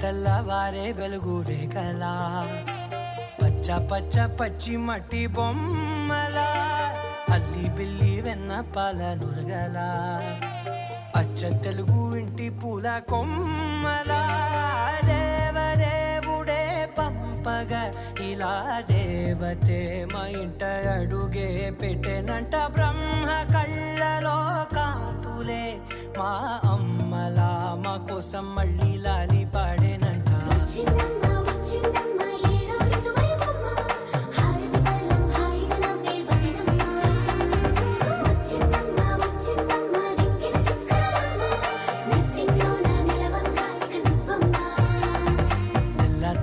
తెల్లవారే వెలుగు రేఖలా పచ్చ పచ్చ పచ్చి మట్టి బొమ్మలా అల్లి బిల్లి వెన్న పాల నురగలా అచ్చ తెలుగు ఇంటి పూల కొమ్మలా దేవదేవుడే పంపగా ఇలా దేవతే మా ఇంట అడుగే పెట్టెనంట బ్రహ్మ కళ్ళలో కాంతులే మా అమ్మలా మా కోసం మళ్ళీ లాలి పాడేనంట.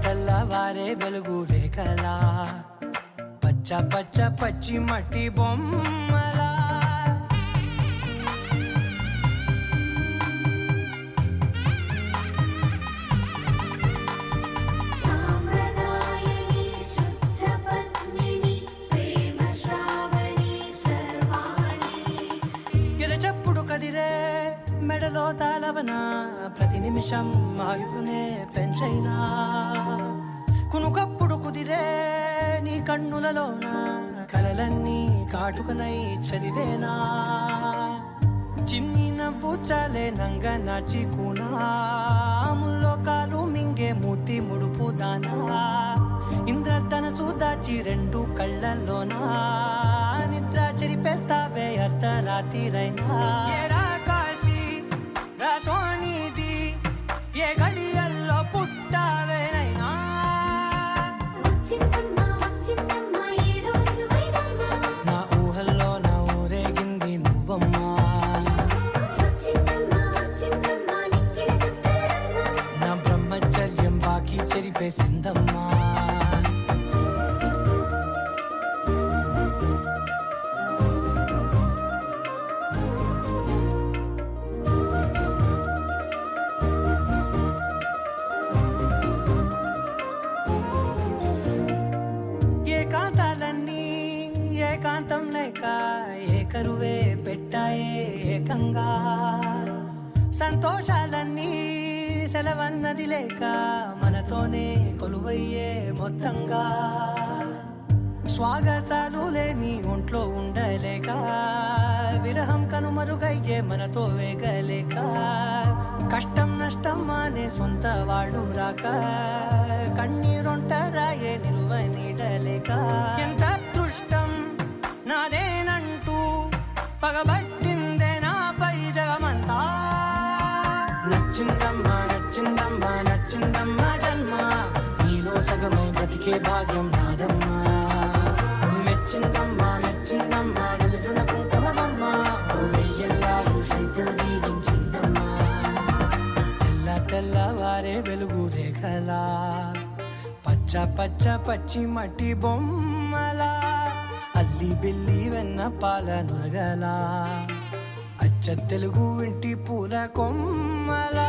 తెల్లవారే వెలుగు రేఖలా పచ్చ పచ్చ పచ్చి మట్టి బొమ్మలా కదిరే మెడలో తాళవన ప్రతి నిమిషం ఆయుధునే పెంచైనా కునుకప్పుడు కుదిరే నీ కన్నులలోన కలలన్నీ కాటుకనై చదివేనా చిన్ని నవ్వు చాలే నంగ నాచి కూనాముల్లో కాలు మింగే మూతి ముడుపు దానా ఇంద్రధనసు దాచి రెండు కళ్ళల్లోనా నిద్ర చెరిపేస్తావే అర్ధరాత్రిరైనా కాశీ రాసోనిది ఏ గడియల్లో పుట్టావేనైనా నా ఊహల్లో నా ఊరేగింది నువ్వమ్మా నా బ్రహ్మచర్యం బాకీ చెరిపేసిందమ్మా ఏకాంతం లేక ఏకరువే పెట్టాయే ఏకంగా సంతోషాలన్నీ సెలవన్నది లేక మనతోనే కొలువయ్యే మొత్తంగా స్వాగతాలు లేని ఒంట్లో ఉండలేక విరహం కనుమరుగయ్యే మనతో వేగలేక కష్టం నష్టం అనే సొంత వాళ్ళు రాక కన్నీరొంటరాయే నిలువ నీడలేక ఎంత అదృష్టం నాదేనంటూ పగబట్టిందే నాపై జగమంతా నచ్చిందమ్మా నచ్చిందమ్మా నచ్చిందమ్మా జన్మ నీలో సగమై బ్రతికే భాగ్యం నాదమ్మా మెచ్చిందమ్మా మెచ్చిందమ్మా నిలుచున్న కుంకుమమ్మా వెయ్యల్లాలు శంకులు దీవించిందమ్మా తెల్లవారే వెలుగు రేఖలా పచ్చ పచ్చ పచ్చి మట్టి బొమ్మలా అల్లి బిల్లి వెన్న పాల నురగలా అచ్చ తెలుగు ఇంటి పూల కొమ్మలా